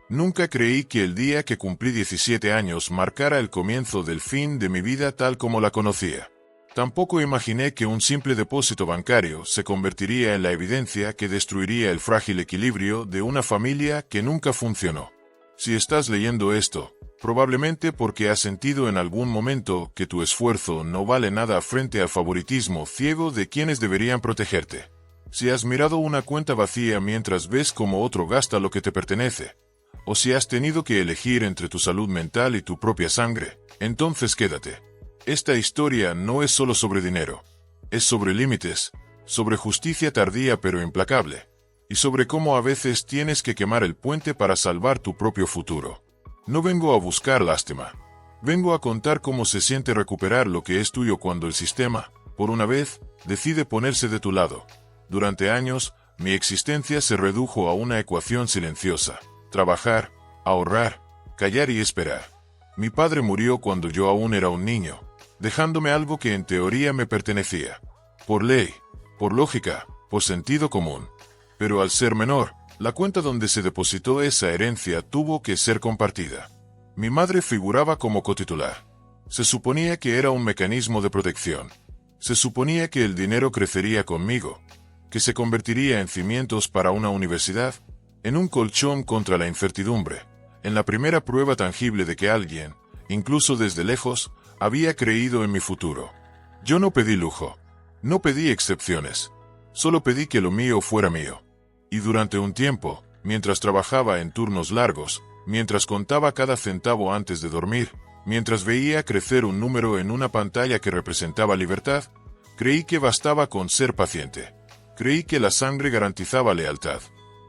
Nunca creí que el día que cumplí 17 años marcara el comienzo del fin de mi vida tal como la conocía. Tampoco imaginé que un simple depósito bancario se convertiría en la evidencia que destruiría el frágil equilibrio de una familia que nunca funcionó. Si estás leyendo esto, probablemente porque has sentido en algún momento que tu esfuerzo no vale nada frente al favoritismo ciego de quienes deberían protegerte. Si has mirado una cuenta vacía mientras ves cómo otro gasta lo que te pertenece, o si has tenido que elegir entre tu salud mental y tu propia sangre, entonces quédate. Esta historia no es solo sobre dinero. Es sobre límites, sobre justicia tardía pero implacable, y sobre cómo a veces tienes que quemar el puente para salvar tu propio futuro. No vengo a buscar lástima. Vengo a contar cómo se siente recuperar lo que es tuyo cuando el sistema, por una vez, decide ponerse de tu lado. Durante años, mi existencia se redujo a una ecuación silenciosa: trabajar, ahorrar, callar y esperar. Mi padre murió cuando yo aún era un niño, dejándome algo que en teoría me pertenecía. Por ley, por lógica, por sentido común. Pero al ser menor, la cuenta donde se depositó esa herencia tuvo que ser compartida. Mi madre figuraba como cotitular. Se suponía que era un mecanismo de protección. Se suponía que el dinero crecería conmigo, que se convertiría en cimientos para una universidad, en un colchón contra la incertidumbre, en la primera prueba tangible de que alguien, incluso desde lejos, había creído en mi futuro. Yo no pedí lujo, no pedí excepciones, solo pedí que lo mío fuera mío. Y durante un tiempo, mientras trabajaba en turnos largos, mientras contaba cada centavo antes de dormir, mientras veía crecer un número en una pantalla que representaba libertad, creí que bastaba con ser paciente. Creí que la sangre garantizaba lealtad.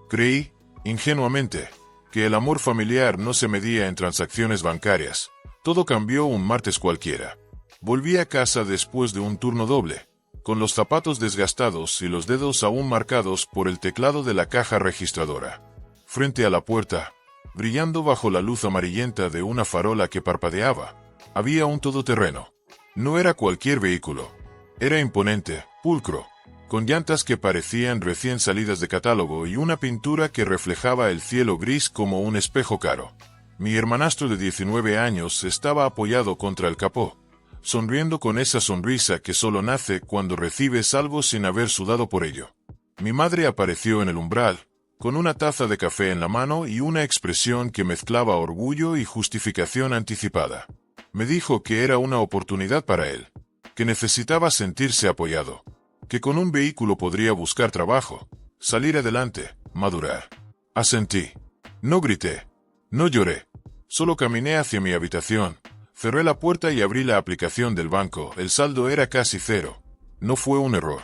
Creí, ingenuamente, que el amor familiar no se medía en transacciones bancarias. Todo cambió un martes cualquiera. Volví a casa después de un turno doble, con los zapatos desgastados y los dedos aún marcados por el teclado de la caja registradora. Frente a la puerta, brillando bajo la luz amarillenta de una farola que parpadeaba, había un todoterreno. No era cualquier vehículo. Era imponente, pulcro, con llantas que parecían recién salidas de catálogo y una pintura que reflejaba el cielo gris como un espejo caro. Mi hermanastro de 19 años estaba apoyado contra el capó, sonriendo con esa sonrisa que solo nace cuando recibes algo sin haber sudado por ello. Mi madre apareció en el umbral, con una taza de café en la mano y una expresión que mezclaba orgullo y justificación anticipada. Me dijo que era una oportunidad para él, que necesitaba sentirse apoyado, que con un vehículo podría buscar trabajo, salir adelante, madurar. Asentí. No grité. No lloré. Solo caminé hacia mi habitación, cerré la puerta y abrí la aplicación del banco. El saldo era casi cero. No fue un error.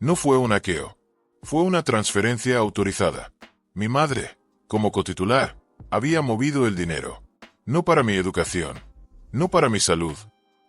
No fue un hackeo. Fue una transferencia autorizada. Mi madre, como cotitular, había movido el dinero. No para mi educación. No para mi salud.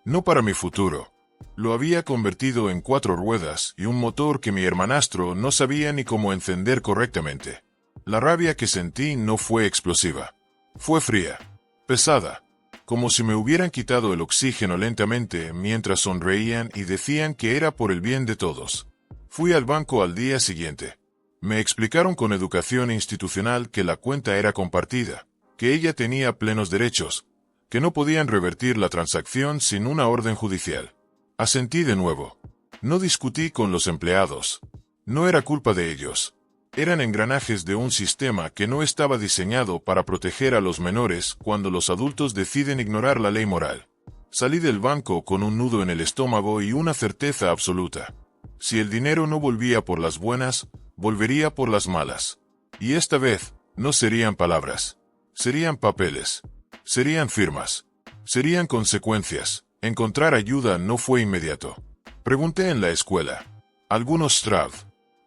No para mi futuro. Lo había convertido en 4 ruedas y un motor que mi hermanastro no sabía ni cómo encender correctamente. La rabia que sentí no fue explosiva. Fue fría, pesada, como si me hubieran quitado el oxígeno lentamente mientras sonreían y decían que era por el bien de todos. Fui al banco al día siguiente. Me explicaron con educación institucional que la cuenta era compartida, que ella tenía plenos derechos, que no podían revertir la transacción sin una orden judicial. Asentí de nuevo. No discutí con los empleados. No era culpa de ellos. Eran engranajes de un sistema que no estaba diseñado para proteger a los menores cuando los adultos deciden ignorar la ley moral. Salí del banco con un nudo en el estómago y una certeza absoluta. Si el dinero no volvía por las buenas, volvería por las malas. Y esta vez, no serían palabras. Serían papeles. Serían firmas. Serían consecuencias. Encontrar ayuda no fue inmediato. Pregunté en la escuela. Algunos Strav.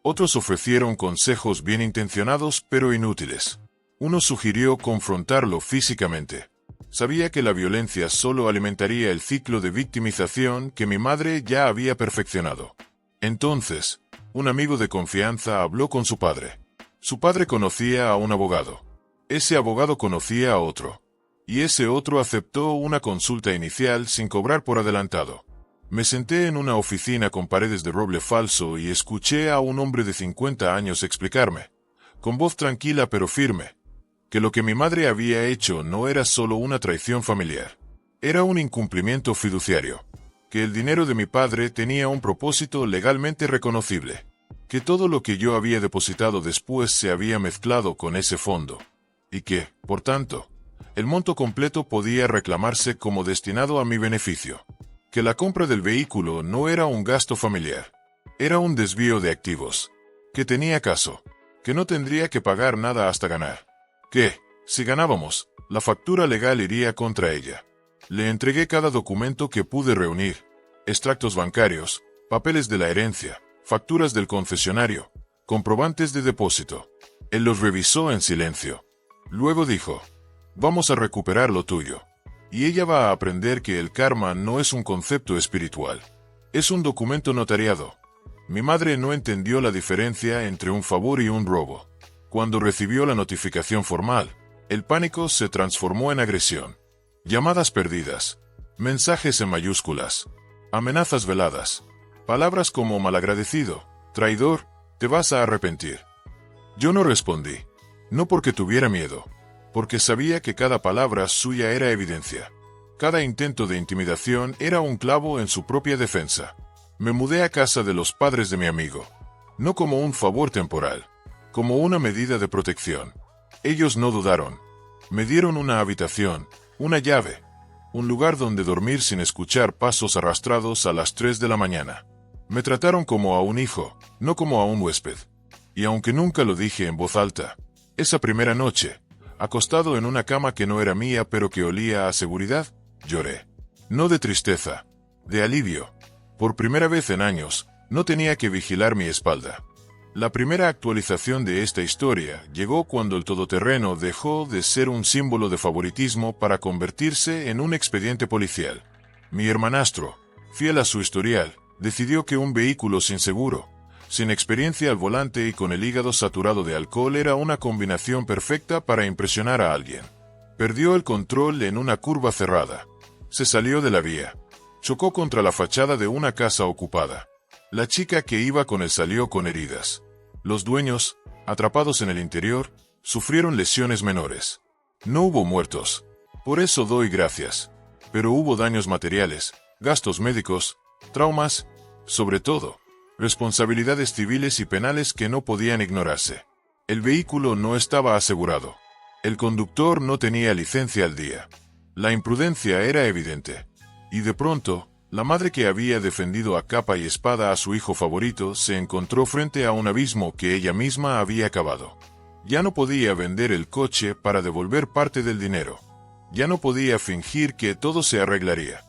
Otros ofrecieron consejos bien intencionados pero inútiles. Uno sugirió confrontarlo físicamente. Sabía que la violencia solo alimentaría el ciclo de victimización que mi madre ya había perfeccionado. Entonces, un amigo de confianza habló con su padre. Su padre conocía a un abogado. Ese abogado conocía a otro. Y ese otro aceptó una consulta inicial sin cobrar por adelantado. Me senté en una oficina con paredes de roble falso y escuché a un hombre de 50 años explicarme, con voz tranquila pero firme, que lo que mi madre había hecho no era solo una traición familiar, era un incumplimiento fiduciario, que el dinero de mi padre tenía un propósito legalmente reconocible, que todo lo que yo había depositado después se había mezclado con ese fondo, y que, por tanto, el monto completo podía reclamarse como destinado a mi beneficio, que la compra del vehículo no era un gasto familiar, era un desvío de activos, que tenía caso, que no tendría que pagar nada hasta ganar, que, si ganábamos, la factura legal iría contra ella. Le entregué cada documento que pude reunir, extractos bancarios, papeles de la herencia, facturas del concesionario, comprobantes de depósito. Él los revisó en silencio. Luego dijo, vamos a recuperar lo tuyo. Y ella va a aprender que el karma no es un concepto espiritual. Es un documento notariado. Mi madre no entendió la diferencia entre un favor y un robo. Cuando recibió la notificación formal, el pánico se transformó en agresión. Llamadas perdidas, mensajes en mayúsculas, amenazas veladas, palabras como malagradecido, traidor, te vas a arrepentir. Yo no respondí, no porque tuviera miedo, porque sabía que cada palabra suya era evidencia. Cada intento de intimidación era un clavo en su propia defensa. Me mudé a casa de los padres de mi amigo, no como un favor temporal, como una medida de protección. Ellos no dudaron. Me dieron una habitación, una llave, un lugar donde dormir sin escuchar pasos arrastrados a las 3 de la mañana. Me trataron como a un hijo, no como a un huésped. Y aunque nunca lo dije en voz alta, esa primera noche, acostado en una cama que no era mía pero que olía a seguridad, lloré. No de tristeza, de alivio. Por primera vez en años, no tenía que vigilar mi espalda. La primera actualización de esta historia llegó cuando el todoterreno dejó de ser un símbolo de favoritismo para convertirse en un expediente policial. Mi hermanastro, fiel a su historial, decidió que un vehículo sin seguro, sin experiencia al volante y con el hígado saturado de alcohol era una combinación perfecta para impresionar a alguien. Perdió el control en una curva cerrada. Se salió de la vía. Chocó contra la fachada de una casa ocupada. La chica que iba con él salió con heridas. Los dueños, atrapados en el interior, sufrieron lesiones menores. No hubo muertos. Por eso doy gracias. Pero hubo daños materiales, gastos médicos, traumas, sobre todo, responsabilidades civiles y penales que no podían ignorarse. El vehículo no estaba asegurado. El conductor no tenía licencia al día. La imprudencia era evidente. Y de pronto, la madre que había defendido a capa y espada a su hijo favorito se encontró frente a un abismo que ella misma había cavado. Ya no podía vender el coche para devolver parte del dinero. Ya no podía fingir que todo se arreglaría.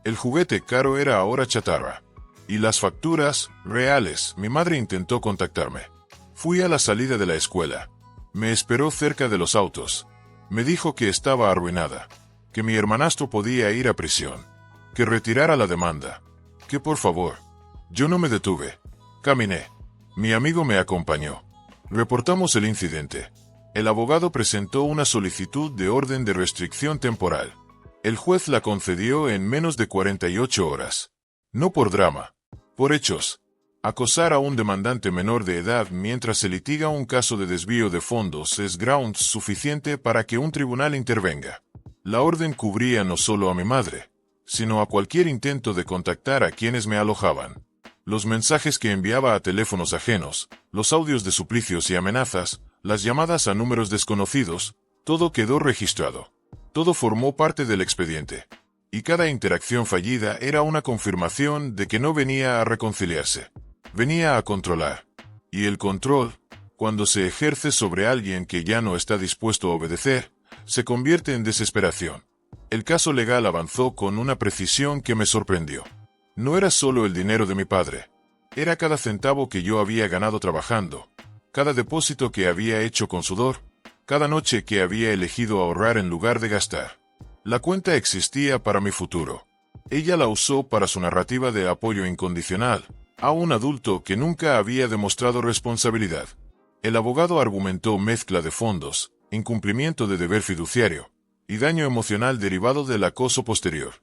El juguete caro era ahora chatarra. Y las facturas, reales. Mi madre intentó contactarme. Fui a la salida de la escuela. Me esperó cerca de los autos. Me dijo que estaba arruinada. Que mi hermanastro podía ir a prisión. Que retirara la demanda. Que por favor. Yo no me detuve. Caminé. Mi amigo me acompañó. Reportamos el incidente. El abogado presentó una solicitud de orden de restricción temporal. El juez la concedió en menos de 48 horas. No por drama. Por hechos. Acosar a un demandante menor de edad mientras se litiga un caso de desvío de fondos es grounds suficiente para que un tribunal intervenga. La orden cubría no solo a mi madre, sino a cualquier intento de contactar a quienes me alojaban. Los mensajes que enviaba a teléfonos ajenos, los audios de suplicios y amenazas, las llamadas a números desconocidos, todo quedó registrado. Todo formó parte del expediente. Y cada interacción fallida era una confirmación de que no venía a reconciliarse. Venía a controlar. Y el control, cuando se ejerce sobre alguien que ya no está dispuesto a obedecer, se convierte en desesperación. El caso legal avanzó con una precisión que me sorprendió. No era solo el dinero de mi padre. Era cada centavo que yo había ganado trabajando, cada depósito que había hecho con sudor, cada noche que había elegido ahorrar en lugar de gastar. La cuenta existía para mi futuro. Ella la usó para su narrativa de apoyo incondicional a un adulto que nunca había demostrado responsabilidad. El abogado argumentó mezcla de fondos, incumplimiento de deber fiduciario y daño emocional derivado del acoso posterior.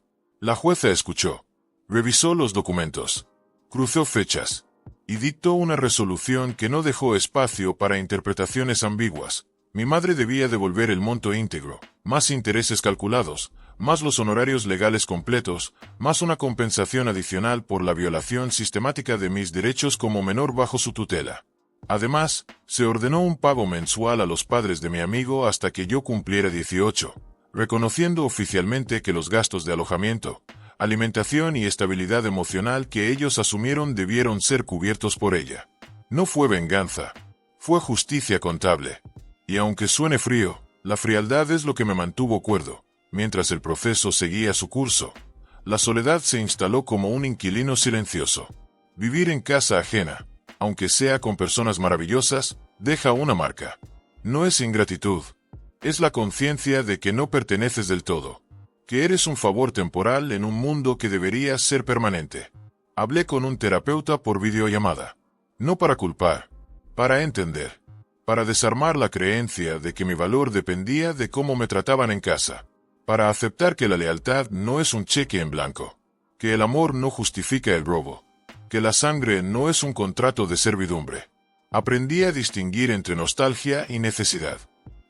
La jueza escuchó, revisó los documentos, cruzó fechas y dictó una resolución que no dejó espacio para interpretaciones ambiguas, Mi madre debía devolver el monto íntegro, más intereses calculados, más los honorarios legales completos, más una compensación adicional por la violación sistemática de mis derechos como menor bajo su tutela. Además, se ordenó un pago mensual a los padres de mi amigo hasta que yo cumpliera 18, reconociendo oficialmente que los gastos de alojamiento, alimentación y estabilidad emocional que ellos asumieron debieron ser cubiertos por ella. No fue venganza, fue justicia contable. Y aunque suene frío, la frialdad es lo que me mantuvo cuerdo. Mientras el proceso seguía su curso, la soledad se instaló como un inquilino silencioso. Vivir en casa ajena, aunque sea con personas maravillosas, deja una marca. No es ingratitud, es la conciencia de que no perteneces del todo, que eres un favor temporal en un mundo que debería ser permanente. Hablé con un terapeuta por videollamada, no para culpar, para entender, para desarmar la creencia de que mi valor dependía de cómo me trataban en casa. Para aceptar que la lealtad no es un cheque en blanco, que el amor no justifica el robo, que la sangre no es un contrato de servidumbre. Aprendí a distinguir entre nostalgia y necesidad.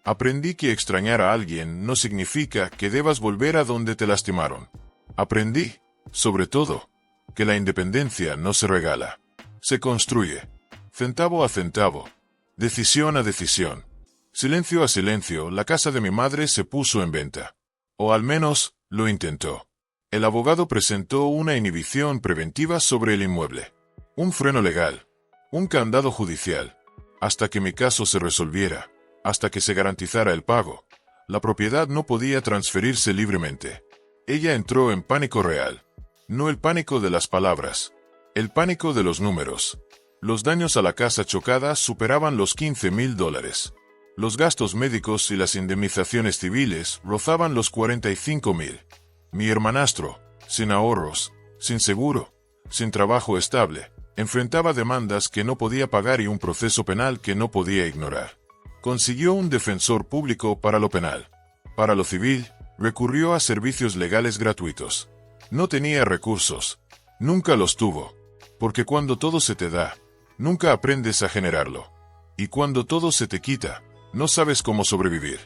Aprendí que extrañar a alguien no significa que debas volver a donde te lastimaron. Aprendí, sobre todo, que la independencia no se regala, se construye, centavo a centavo, decisión a decisión. Silencio a silencio, la casa de mi madre se puso en venta. O al menos, lo intentó. El abogado presentó una inhibición preventiva sobre el inmueble. Un freno legal. Un candado judicial. Hasta que mi caso se resolviera. Hasta que se garantizara el pago. La propiedad no podía transferirse libremente. Ella entró en pánico real. No el pánico de las palabras. El pánico de los números. Los daños a la casa chocada superaban los $15,000. Los gastos médicos y las indemnizaciones civiles rozaban los 45,000. Mi hermanastro, sin ahorros, sin seguro, sin trabajo estable, enfrentaba demandas que no podía pagar y un proceso penal que no podía ignorar. Consiguió un defensor público para lo penal. Para lo civil, recurrió a servicios legales gratuitos. No tenía recursos. Nunca los tuvo. Porque cuando todo se te da, nunca aprendes a generarlo. Y cuando todo se te quita, no sabes cómo sobrevivir.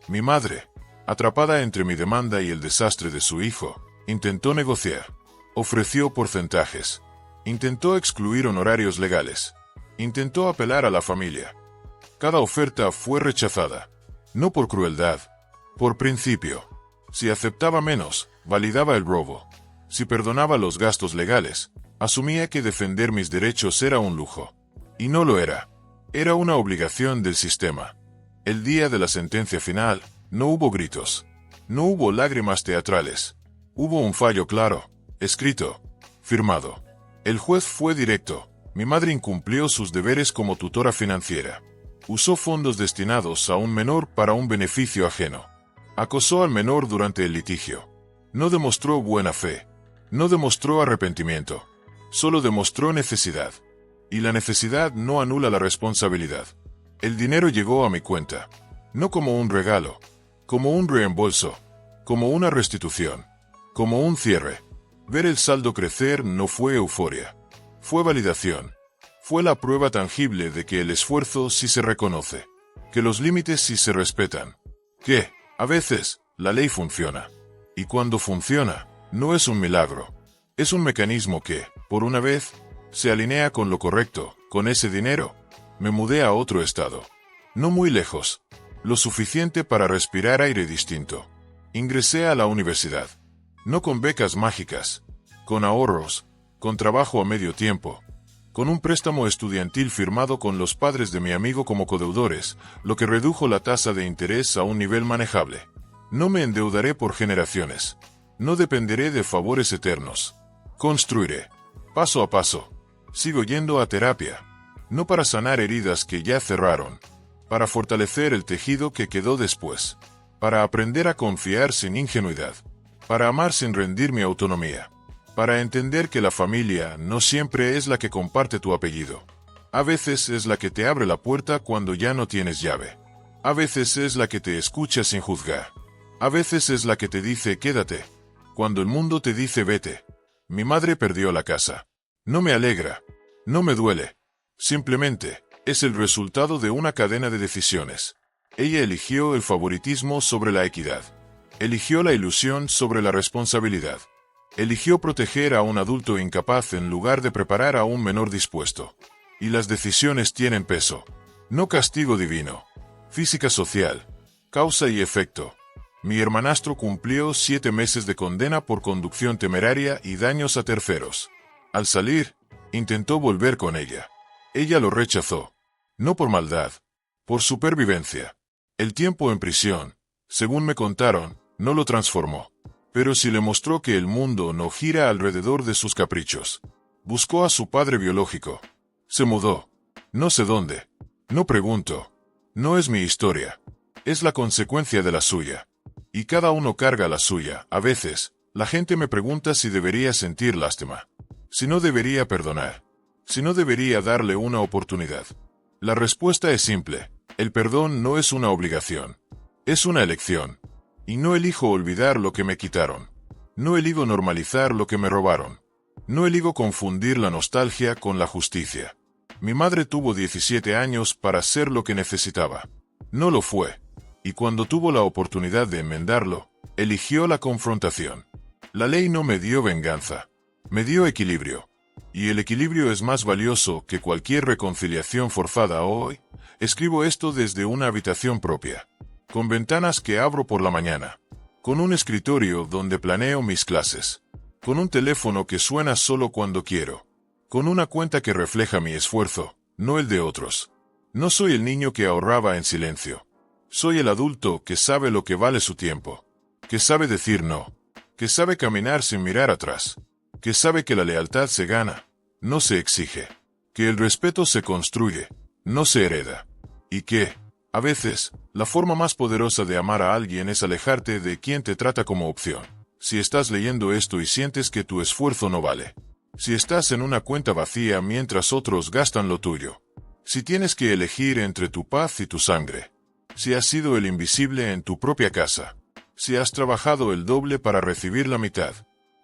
Mi madre, atrapada entre mi demanda y el desastre de su hijo, intentó negociar. Ofreció porcentajes. Intentó excluir honorarios legales. Intentó apelar a la familia. Cada oferta fue rechazada. No por crueldad, por principio. Si aceptaba menos, validaba el robo. Si perdonaba los gastos legales, asumía que defender mis derechos era un lujo. Y no lo era. Era una obligación del sistema. El día de la sentencia final, no hubo gritos. No hubo lágrimas teatrales. Hubo un fallo claro, escrito, firmado. El juez fue directo. Mi madre incumplió sus deberes como tutora financiera. Usó fondos destinados a un menor para un beneficio ajeno. Acosó al menor durante el litigio. No demostró buena fe. No demostró arrepentimiento. Solo demostró necesidad. Y la necesidad no anula la responsabilidad. El dinero llegó a mi cuenta. No como un regalo. Como un reembolso. Como una restitución. Como un cierre. Ver el saldo crecer no fue euforia. Fue validación. Fue la prueba tangible de que el esfuerzo sí se reconoce. Que los límites sí se respetan. Que, a veces, la ley funciona. Y cuando funciona, no es un milagro. Es un mecanismo que, por una vez, se alinea con lo correcto. Con ese dinero, me mudé a otro estado. No muy lejos. Lo suficiente para respirar aire distinto. Ingresé a la universidad. No con becas mágicas. Con ahorros. Con trabajo a medio tiempo. Con un préstamo estudiantil firmado con los padres de mi amigo como codeudores, lo que redujo la tasa de interés a un nivel manejable. No me endeudaré por generaciones. No dependeré de favores eternos. Construiré. Paso a paso. Sigo yendo a terapia. No para sanar heridas que ya cerraron. Para fortalecer el tejido que quedó después. Para aprender a confiar sin ingenuidad. Para amar sin rendir mi autonomía. Para entender que la familia no siempre es la que comparte tu apellido. A veces es la que te abre la puerta cuando ya no tienes llave. A veces es la que te escucha sin juzgar. A veces es la que te dice quédate, cuando el mundo te dice vete. Mi madre perdió la casa. No me alegra. No me duele. Simplemente, es el resultado de una cadena de decisiones. Ella eligió el favoritismo sobre la equidad. Eligió la ilusión sobre la responsabilidad. Eligió proteger a un adulto incapaz en lugar de preparar a un menor dispuesto. Y las decisiones tienen peso. No castigo divino. Física social. Causa y efecto. Mi hermanastro cumplió 7 meses de condena por conducción temeraria y daños a terceros. Al salir, intentó volver con ella. Ella lo rechazó. No por maldad. Por supervivencia. El tiempo en prisión, según me contaron, no lo transformó. Pero sí le mostró que el mundo no gira alrededor de sus caprichos. Buscó a su padre biológico. Se mudó. No sé dónde. No pregunto. No es mi historia. Es la consecuencia de la suya. Y cada uno carga la suya. A veces, la gente me pregunta si debería sentir lástima. Si no debería perdonar. Si no debería darle una oportunidad. La respuesta es simple. El perdón no es una obligación. Es una elección. Y no elijo olvidar lo que me quitaron. No elijo normalizar lo que me robaron. No elijo confundir la nostalgia con la justicia. Mi madre tuvo 17 años para ser lo que necesitaba. No lo fue. Y cuando tuvo la oportunidad de enmendarlo, eligió la confrontación. La ley no me dio venganza. Me dio equilibrio. Y el equilibrio es más valioso que cualquier reconciliación forzada. Hoy, escribo esto desde una habitación propia. Con ventanas que abro por la mañana. Con un escritorio donde planeo mis clases. Con un teléfono que suena solo cuando quiero. Con una cuenta que refleja mi esfuerzo, no el de otros. No soy el niño que ahorraba en silencio. Soy el adulto que sabe lo que vale su tiempo. Que sabe decir no. Que sabe caminar sin mirar atrás. Que sabe que la lealtad se gana, no se exige. Que el respeto se construye, no se hereda. Y que, a veces, la forma más poderosa de amar a alguien es alejarte de quien te trata como opción. Si estás leyendo esto y sientes que tu esfuerzo no vale. Si estás en una cuenta vacía mientras otros gastan lo tuyo. Si tienes que elegir entre tu paz y tu sangre. Si has sido el invisible en tu propia casa. Si has trabajado el doble para recibir la mitad.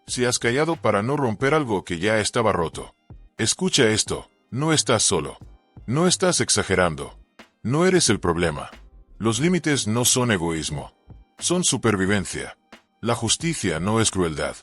Si has callado para no romper algo que ya estaba roto. Escucha esto, no estás solo. No estás exagerando. No eres el problema. Los límites no son egoísmo. Son supervivencia. La justicia no es crueldad.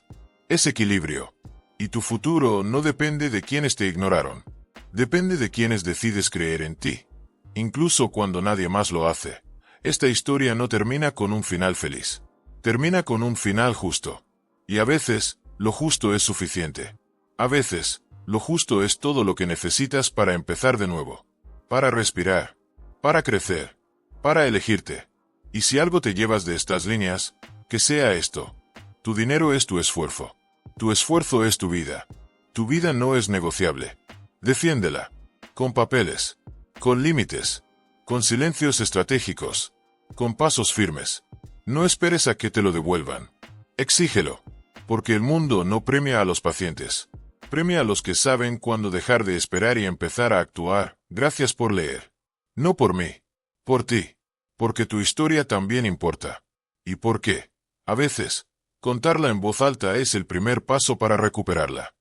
Es equilibrio. Y tu futuro no depende de quienes te ignoraron. Depende de quienes decides creer en ti. Incluso cuando nadie más lo hace. Esta historia no termina con un final feliz. Termina con un final justo. Y a veces, lo justo es suficiente. A veces, lo justo es todo lo que necesitas para empezar de nuevo. Para respirar. Para crecer. Para elegirte. Y si algo te llevas de estas líneas, que sea esto. Tu dinero es tu esfuerzo. Tu esfuerzo es tu vida. Tu vida no es negociable. Defiéndela. Con papeles. Con límites. Con silencios estratégicos. Con pasos firmes. No esperes a que te lo devuelvan. Exígelo. Porque el mundo no premia a los pacientes. Premia a los que saben cuándo dejar de esperar y empezar a actuar. Gracias por leer. No por mí. Por ti. Porque tu historia también importa. Y porque, a veces, contarla en voz alta es el primer paso para recuperarla.